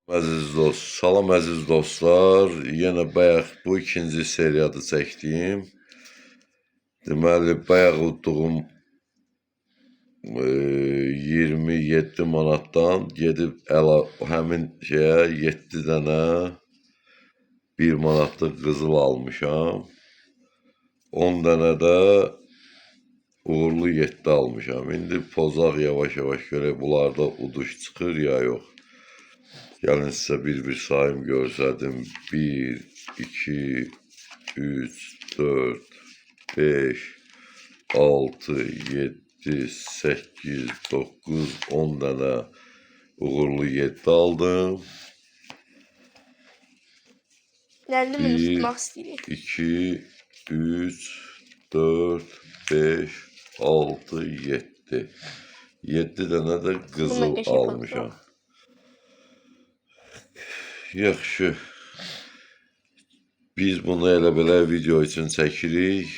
Salam əziz dostlar. Yenə bayaq bu ikinci seriyadır çəkdiyim. Deməli, bayaq udduğum 27 manatdan gedib həmin şeyə 7 dənə 1 manatlıq qızıl almışam. 10 dənə də uğurlu 7 almışam. İndi pozaq yavaş-yavaş görək bunlarda uduş çıxır ya yox. Gəlin sizə bir sayım görsədim. 1, 2, 3, 4, 5, 6, 7, 8, 9, 10 dənə uğurlu 7 aldım. Nərini bunu 1, tutmaq istəyirik? 2, 3, 4, 5, 6, 7. 7 dənə də qızıl almışam. Yaxşı. Biz bunu elə belə video üçün çəkirik.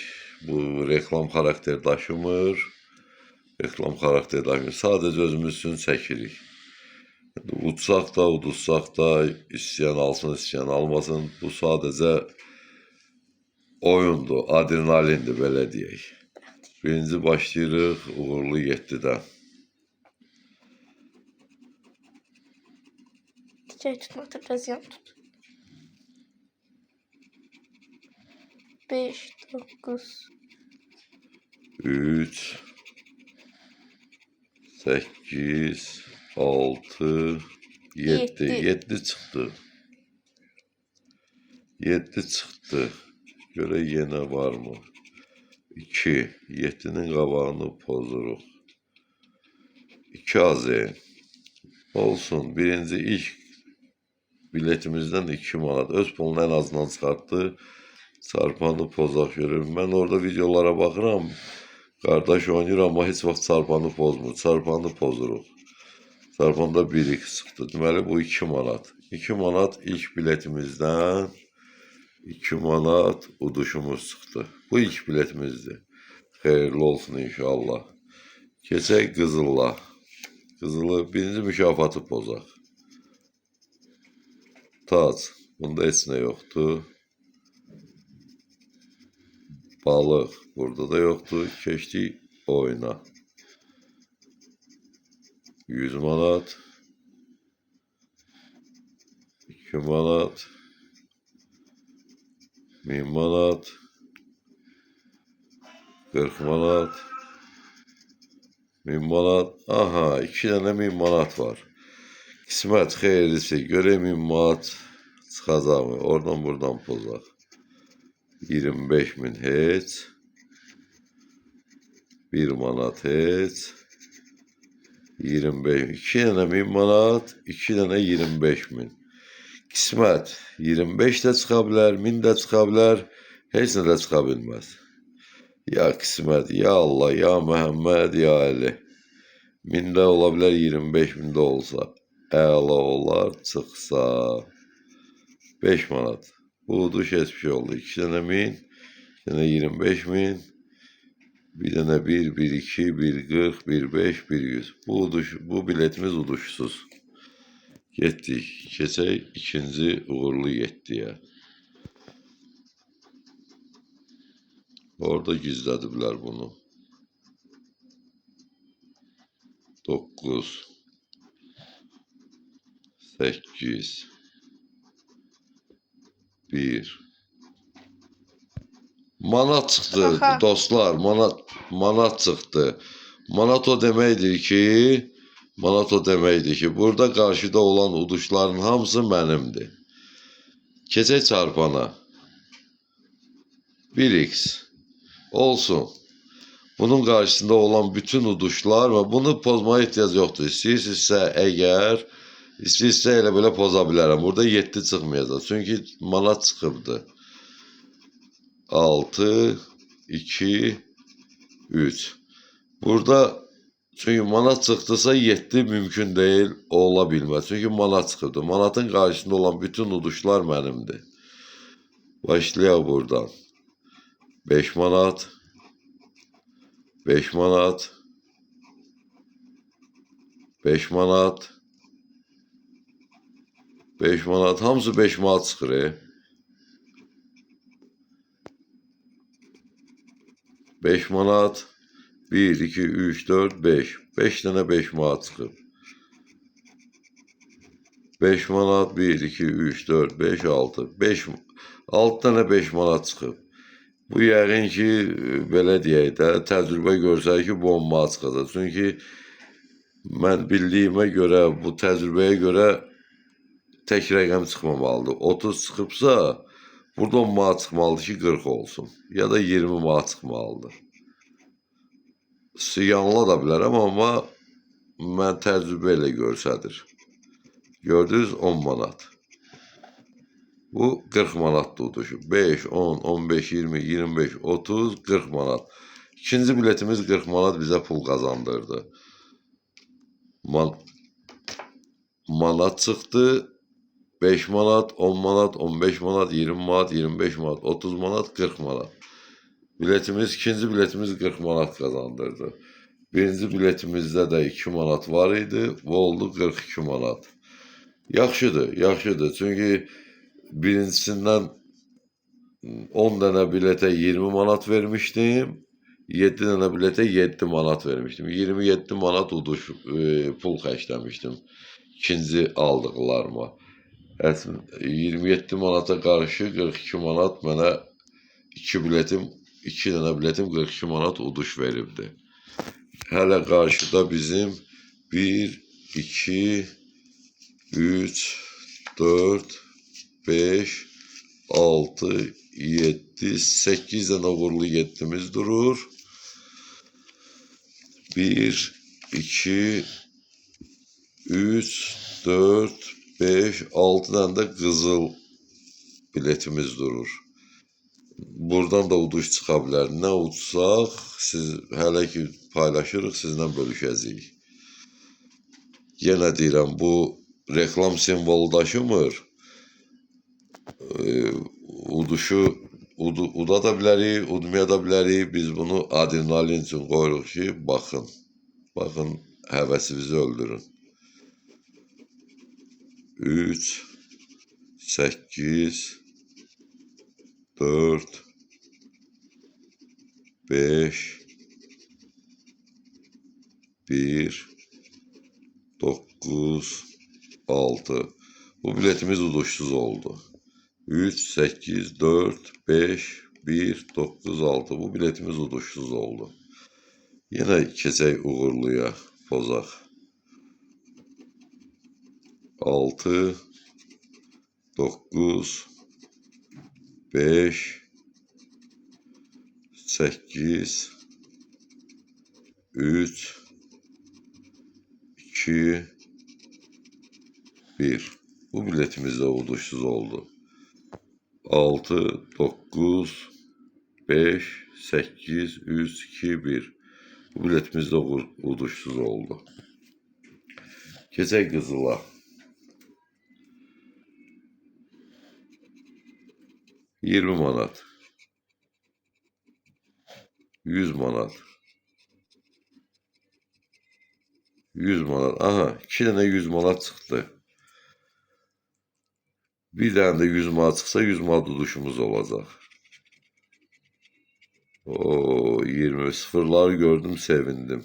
Bu reklam xarakter daşımır. Reklam xarakter daşımır. Sadəcə özümüz üçün çəkirik. Utsaq da, uduzsaq da, istəyən alsın, istəyən almasın. Bu sadəcə oyundur, adrenalindir, belə deyək. Birinci başlayırıq uğurlu 7-dən. Tutmakta biraz yan tut. 5, 9, 3, 8, 6, 7. 7 çıxdı. 7 çıxdı. Görək yenə var mı? 2. 7-nin qabağını pozuruq. 2 azı. Olsun. Birinci ilk biletimizdən 2 manat. Öz pulunu ən azından çıxartdı. Çarpanı pozaq görür. Mən orada videolara baxıram. Qardaş oynayır amma heç vaxt çarpanı pozmur. Çarpanı pozuruq. Çarpanda 1x çıxdı. Deməli bu 2 manat. 2 manat ilk biletimizdən 2 manat uduşumuz çıxdı. Bu ilk biletimizdir. Xeyirli olsun inşallah. Keçək qızılla. Qızılı birinci mükafatı pozaq. Tac. Bunda heç nə yoxdur. Balıq. Burada da yoxdur. Keçdik oyuna. 100 manat. 2 manat. 1000 manat. 40 manat. 1000 manat. Aha, 2 dənə 1000 manat var. Qismət xeyirlisi. Görək 1000 manat çıxacaq mı? Oradan buradan pozaq. 25.000 heç. 1 manat heç. 25.000. 2 dənə 1000 manat. 2 dənə 25.000. Qismət 25 də çıxa bilər, 1000 də çıxa bilər, heç nə də çıxa bilməz. Ya qismət, ya Allah, ya Məhəmməd, ya Əli. 1000 də ola bilər, 25.000 də olsa. Əla olar, çıxsa. 5 manat. Bu uduş heç bir şey oldu. 2 dənə 1000, 2 dənə 25.000, bir dənə 1, 1, 2, 1, 40, 1, 5, 1, 100. Bu biletimiz uduşsuz. Getdik. Keçək ikinci uğurlu 7-yə. Orada gizlədiblər bunu. 9, 8, 1. Manat çıxdı dostlar. Manat çıxdı. Manat o deməkdir ki, burada qarşıda olan uduşların hamısı mənimdir. Keçək çarpana. 1x. Olsun. Bunun qarşısında olan bütün uduşlar və bunu pozmaya ehtiyac yoxdur. İstəyirsinizsə əgər, istəyirsinizsə elə belə poza bilərəm. Burada 7 çıxmayacaq. Çünki manat çıxıbdır. 6, 2, 3. Burada çünki manat çıxdısa 7 mümkün deyil, ola bilməz. Çünki manat çıxıbdır. Manatın qarşısında olan bütün uduşlar mənimdir. Başlayaq buradan. 5 manat. 5 manat. 5 manat. 5 manat, hamısı 5 manat çıxır. 5 manat, 1, 2, 3, 4, 5. 5 dənə 5 manat çıxıb. 5 manat, 1, 2, 3, 4, 5, 6. 6 dənə 5 manat çıxıb. Bu yəqin ki, belə deyək də, təcrübə görsək ki, bu 10 manat çıxacaq. Çünki mən bildiyimə görə, bu təcrübəyə görə tək rəqəm çıxmamalıdır. 30 çıxıbsa, burada 10 manat çıxmalıdır ki, 40 olsun. Ya da 20 manat çıxmalıdır. Yanıla da bilərəm, amma mən təcrübə ilə görsədir. Gördünüz 10 manat. Bu 40 manatdır uduşu. 5, 10, 15, 20, 25, 30, 40 manat. İkinci biletimiz 40 manat bizə pul qazandırdı. Manat çıxdı. 5 manat, 10 manat, 15 manat, 20 manat, 25 manat, 30 manat, 40 manat. İkinci biletimiz 40 manat qazandırdı. Birinci biletimizdə də 2 manat var idi. Bu oldu 42 manat. Yaxşıdır, yaxşıdır. Çünki birincisindən 10 dənə biletə 20 manat vermişdim. 7 dənə biletə 7 manat vermişdim. 27 manat pul xərcləmişdim ikinci aldıqlarıma. 27 manata qarşı 42 manat mənə 2 dənə biletim 42 manat uduş veribdi. Hələ qarşıda bizim 1, 2, 3, 4, 5, 6, 7, 8 dənə uğurlu 7'miz durur. 1, 2, 3, 4, 5, 6 dənə də qızıl biletimiz durur. Buradan da uduş çıxa bilər. Nə udsaq, siz hələ ki paylaşırıq, sizlə bölüşəcəyik. Yenə deyirəm, bu reklam simvolu daşımır. Uduşu uda da bilərik, udmaya da bilərik. Biz bunu adrenalin üçün qoyuruq ki, baxın. Baxın, həvəsinizi öldürün. 3, 8, 4, 5, 1, 9, 6. Bu biletimiz uduşsuz oldu. 3, 8, 4, 5, 1, 9, 6. Bu biletimiz uduşsuz oldu. Yine keçək uğurluya, pozaq. 6, 9, 5, 8, 3, 2, 1. Bu biletimiz de uduşsuz oldu. 6, 9, 5, 8, 3, 2, 1. Bu biletimiz de uduşsuz oldu. Keçək qızıla. 20 manat. 100 manat. 100 manat. Aha, 2 dənə 100 manat çıxdı. Bir dənə də 100 manat çıxsa 100 manat uduşumuz olacaq. O 20 sıfırları gördüm, sevindim.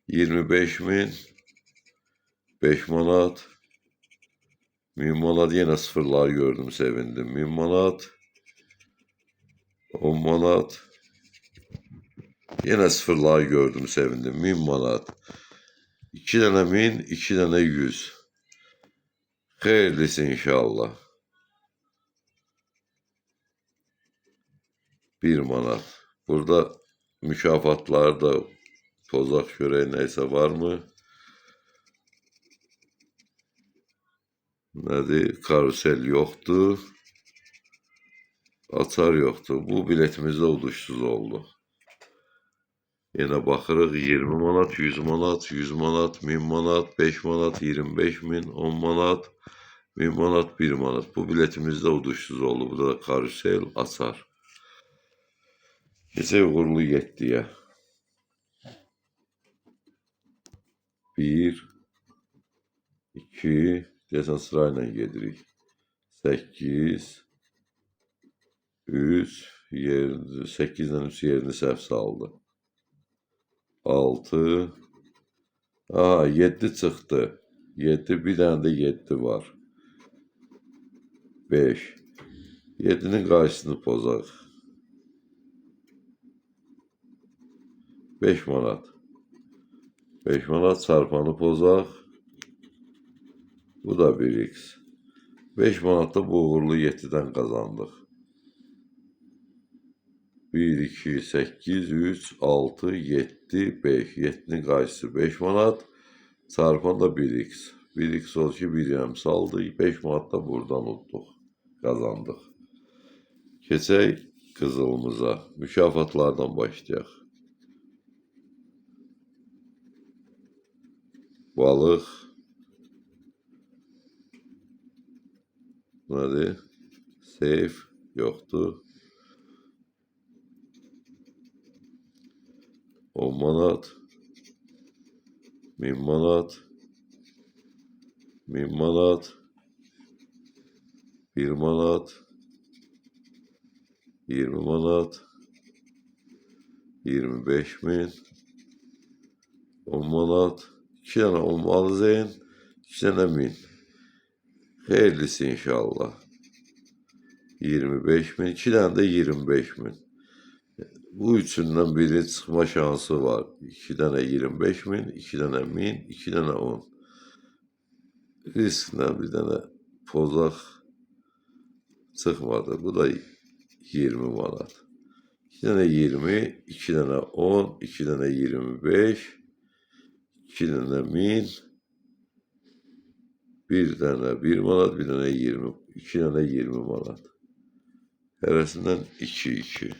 25.000, 5 manat, 1000 manat, yine sıfırları gördüm, sevindim. 1000 manat, 10 manat, yine sıfırları gördüm, sevindim. 1000 manat, 2 dənə 1000, 2 dənə 100. Xeyirlisi inşallah. 1 manat. Burada mükafatlar da pozaq görək neysə var mı? Nədir? Karusel yoxdur. Açar yoxdur. Bu biletimiz də uduşsuz oldu. Yenə baxırıq 20 manat, 100 manat, 100 manat, 1000 manat, 5 manat, 25.000, 10 manat, 1000 manat, 1 manat. Bu biletimiz də uduşsuz oldu. Bu da karusel açar. Keçək uğurlu 7'yə. 1, 2, Deyəsən sırayla gedirik. 8, 3, 8 ilə 3 yerini səhv saldı. 6, aha 7 çıxdı. 7, bir dənə də 7 var. 5. 7'nin qarşısını pozaq. 5 manat. 5 manat çarpanı pozaq. Bu da 1x. 5 manatda bu uğurlu 7'dən qazandıq. 1, 2, 8, 3, 6, 7, 5. 7'nin qarşısı 5 manat. Çarpan da 1x. 1x oldu ki 1 yarım saldı. 5 manat da buradan utduq. Qazandıq. Keçək qızılımıza. Mükafatlardan başlayaq. Balıq. Nədir? Seyf yoxdur. 10 manat. 1000 manat. 1000 manat. 1 manat. 20 manat. 25 min. 10 manat. 2 dənə 10 manat zeyn. 2 dənə 1000. Xeyirlisi inşallah. 25 min. 2 dənə də 25 min. Bu üçündən biri çıxma şansı var. 2 dənə 25 min, 2 dənə 1000, 2 dənə 10. Risklə bir dənə pozaq çıxmadı. Bu da 20 manat. 2 dənə 20, 2 dənə 10, 2 dənə 25, 2 dənə 1000, bir dənə 1 manat, bir dənə 20, 2 dənə 20 manat. Hərəsindən 2-2.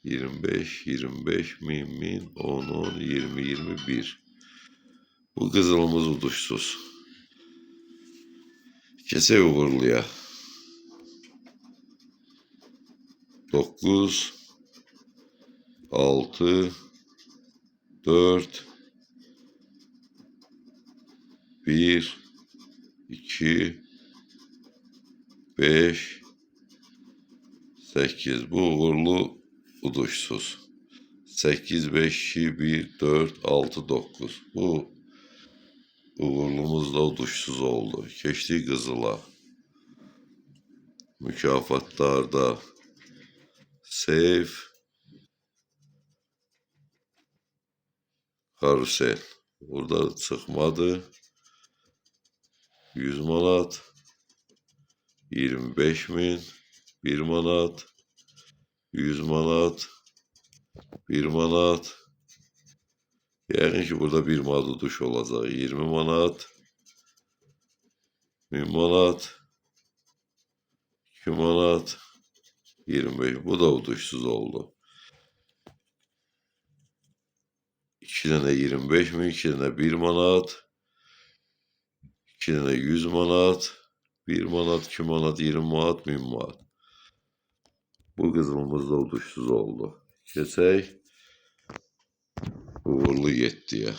25, 25, 1000, 1000, 10, 10, 20, 21. Bu qızılımız uduşsuz. Keçək uğurluya. 9, 6, 4, 1, 2, 5, 8. Bu uğurlu uduşsuz. 8, 5, 2, 1, 4, 6, 9. Bu uğurlumuz da uduşsuz oldu. Keçdik qızıla. Mükafatlarda seyf, karusel. Burada çıxmadı. 100 manat. 25 min. 1 manat. 100 manat. 1 manat. Yəqin ki burada 1 manat uduş olacaq. 20 manat. 1000 manat. 2 manat. 25. Bu da uduşsuz oldu. 2 dənə 25 min, 2 dənə 1 manat. 2 dənə 100 manat. 1 manat, 2 manat, 20 manat, 1000 manat. Bu qızılımız da uduşsuz oldu. Keçək uğurlu 7'yə.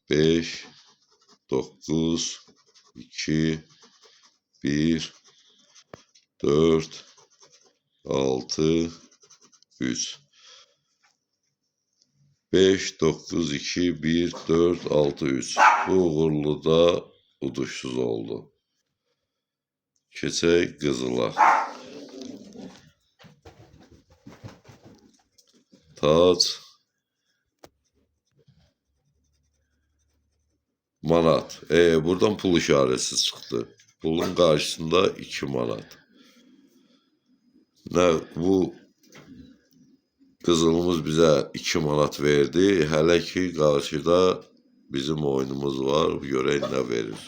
5, 9, 2, 1, 4, 6, 3. 5, 9, 2, 1, 4, 6, 3. Bu uğurlu da uduşsuz oldu. Keçək qızıla. Tac. Manat. Buradan pul işarəsi çıxdı. Pulun qarşısında 2 manat. Bu qızılımız bizə 2 manat verdi. Hələ ki qarşıda bizim oyunumuz var. Görək nə verir.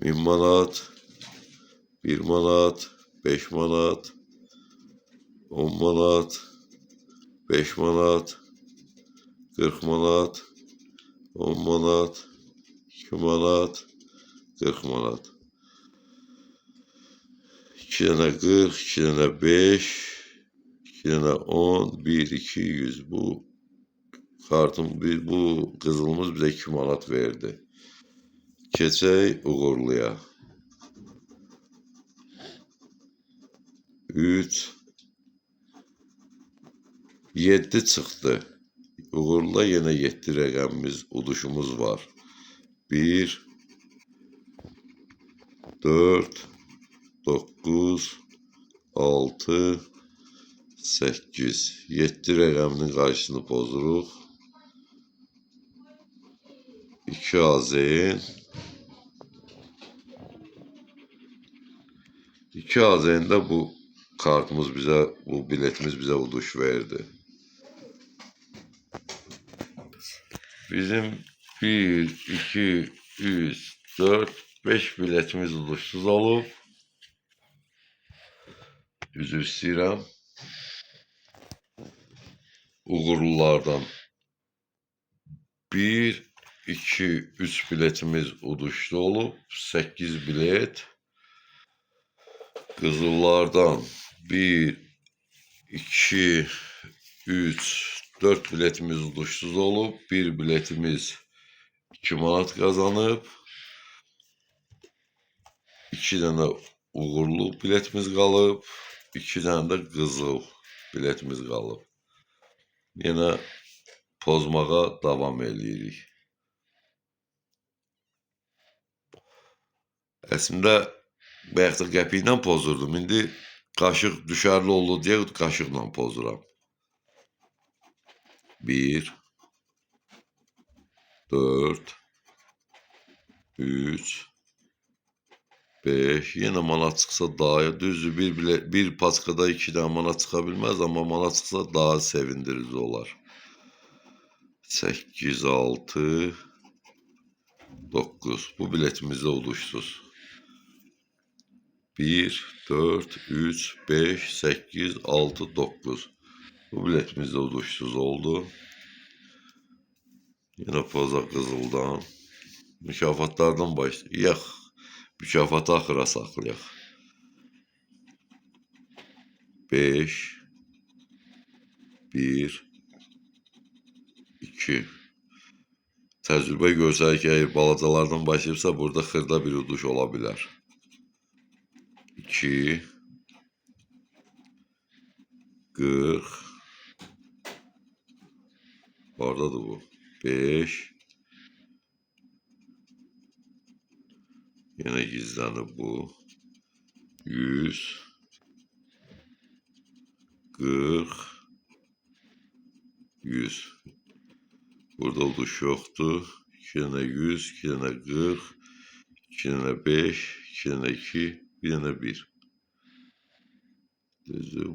1000 manat, 1 manat, 5 manat, 10 manat, 5 manat, 40 manat, 10 manat, 2 manat, 40 manat. 2 dənə 40, 2 dənə 5, 2 dənə 10, 1, 2, 100. Bu bu qızılımız bizə 2 manat verdi. Keçək uğurluya. 3 7 çıxdı. Uğurla yenə 7 rəqəmimiz, uduşumuz var. 1 4 9 6 8 7 rəqəminin qarşısını pozuruq. 2 AZN 2 AZN'də bu kartımız bizə, bu biletimiz bizə uduş verdi. Bizim 1 2 3 4 5 biletimiz uduşsuz olub. Üzr istəyirəm. Uğurlulardan 1 2 3 biletimiz uduşlu olub. 8 bilet. Qızıllardan 1 2 3 4 biletimiz uduşsuz olub. 1 biletimiz 2 manat qazanıb. 2 dənə uğurlu biletimiz qalıb. 2 dənə də qızıl biletimiz qalıb. Yenə pozmağa davam edirik. Əslində bayaqda qəpiklə pozurdum. İndi qaşıq düşərli oldu deyə qaşıqla pozuram. 1 4 3 5 yenə manat çıxsa daha düzdür. Bir paçkada 2 dənə manat çıxa bilməz, amma manat çıxsa daha sevindirici olar. 8 6 9 bu biletimizde uduşsuz. 1 4 3 5 8 6 9 bu biletimizde uduşsuz oldu. Yine poza qızıldan mükafatlardan başlayaq. Mükafatı axıra saxlayaq. 5 1 2 təcrübə görsək ki, əgər balacalardan başlayırsa burada xırda bir uduş ola bilər. 2 40 oradadır bu. 5 yine gizlənib bu. 100 40 100 burada uduş yoktu. 2 dənə 100 2 dənə 40 2 dənə 5 2 dənə 2 bir dənə 1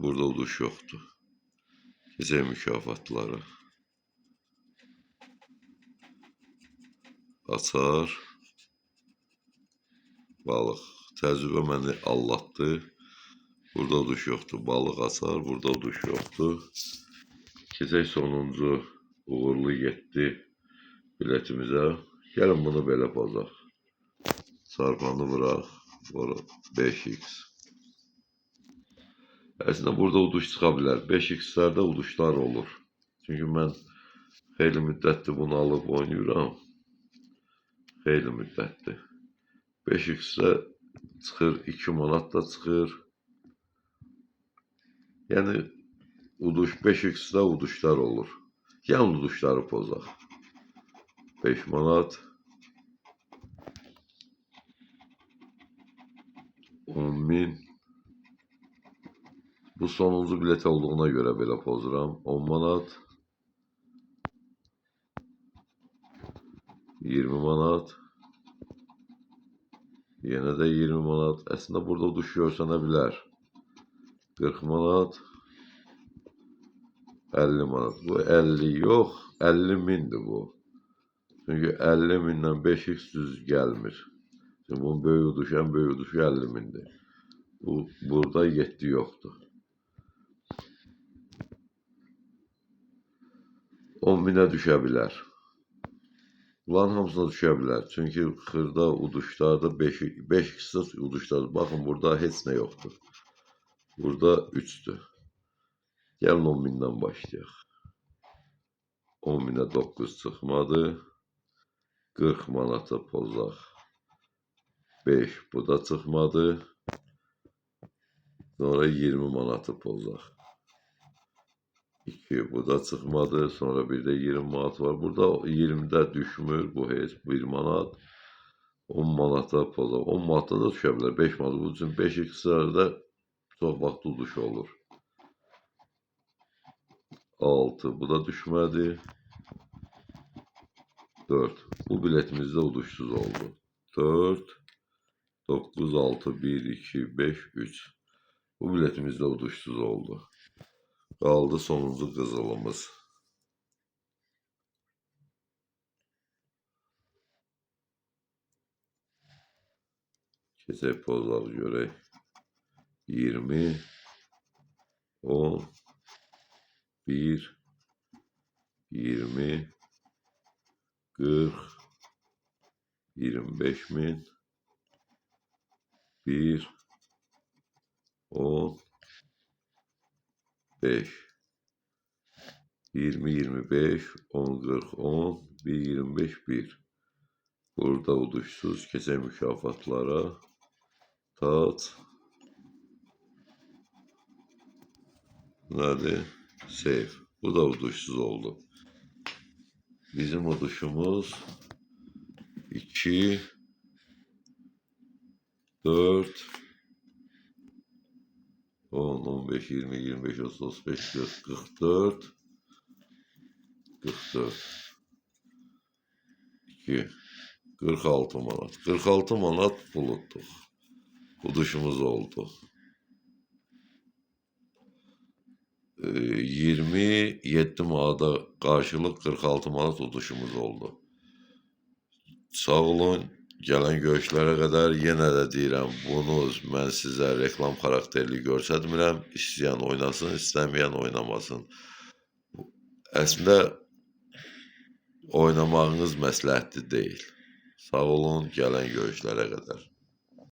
burada uduş yoktu. Keçək mükafatlara. Açar balıq. Təcrübə məni allatdı. Burada uduş yoktu. Balıq açar. Burada uduş yoktu. Keçək sonuncu uğurlu 7 biletimizə. Gəlin bunu belə pozaq. Çarpanı vuraq. 5x. Əslində burada uduş çıxa bilər. 5x-lərdə uduşlar olur. Çünki mən xeyli müddətdir bunu alıb oynayıram. Xeyli müddətdir. 5x-ə çıxır, 2 manat da çıxır. Yəni uduş 5x-də uduşlar olur. Yan uduşları pozaq. 5 manat 10.000 bu sonuncu bilet olduğuna göre belə pozuram. 10 manat 20 manat yenə də 20 manat. Əslində burada uduş görsənə bilər. 40 manat 50 manat. Bu 50 yox 50 mindir bu. Çünki 50 mindən 5x düz gəlmir. Çünki bunun böyük uduşu 50 mindir. Bu burada 7 yoxdur. 10.000'ə düşə bilər. Bunların hamısına düşə bilər. Çünki xırda uduşlarda 5x uduşlar. Baxın burada heç nə yoxdur. Burada 3'dür. Gəlin 10.000'dən başlayaq. 10.000-ə 9 çıxmadı. 40 manata pozaq. 5 bu da çıxmadı. Sonra 20 manatı pozaq. 2 bu da çıxmadı. Sonra bir də 20 manat var. Burada 20-də düşmür. Bu heç 1 manat. 10 manata pozaq. 10 manata da düşə bilər. 5 manat. Bu üçün 5 iqtisarda çox vaxt uduş olur. 6 bu da düşmədi. 4 bu biletimizdə uduşsuz oldu. 4 9 6 1 2 5 3 bu biletimizdə uduşsuz oldu. Qaldı sonuncu qızılımız. Keçək pozaq görək. 20 10 1 20 40 25 min 1 10 5 20 25 10 40 10 1 25 1 burada uduşsuz. Keçək mükafatlara. Tat nədir? Save. Bu da uduşsuz oldu. Bizim uduşumuz 2 4 10 15 20 25 30 35 40 44 44 2 46 manat. 46 manat pul utduq. Uduşumuz oldu. 27 manata qarşılıq 46 manat uduşumuz oldu. Sağ olun. Gələn görüşlərə qədər yenə də deyirəm, bunu mən sizə reklam xarakterli göstərmirəm. İstəyən oynasın, istəməyən oynamasın. Əslində oynamağınız məsləhətli deyil. Sağ olun, gələn görüşlərə qədər.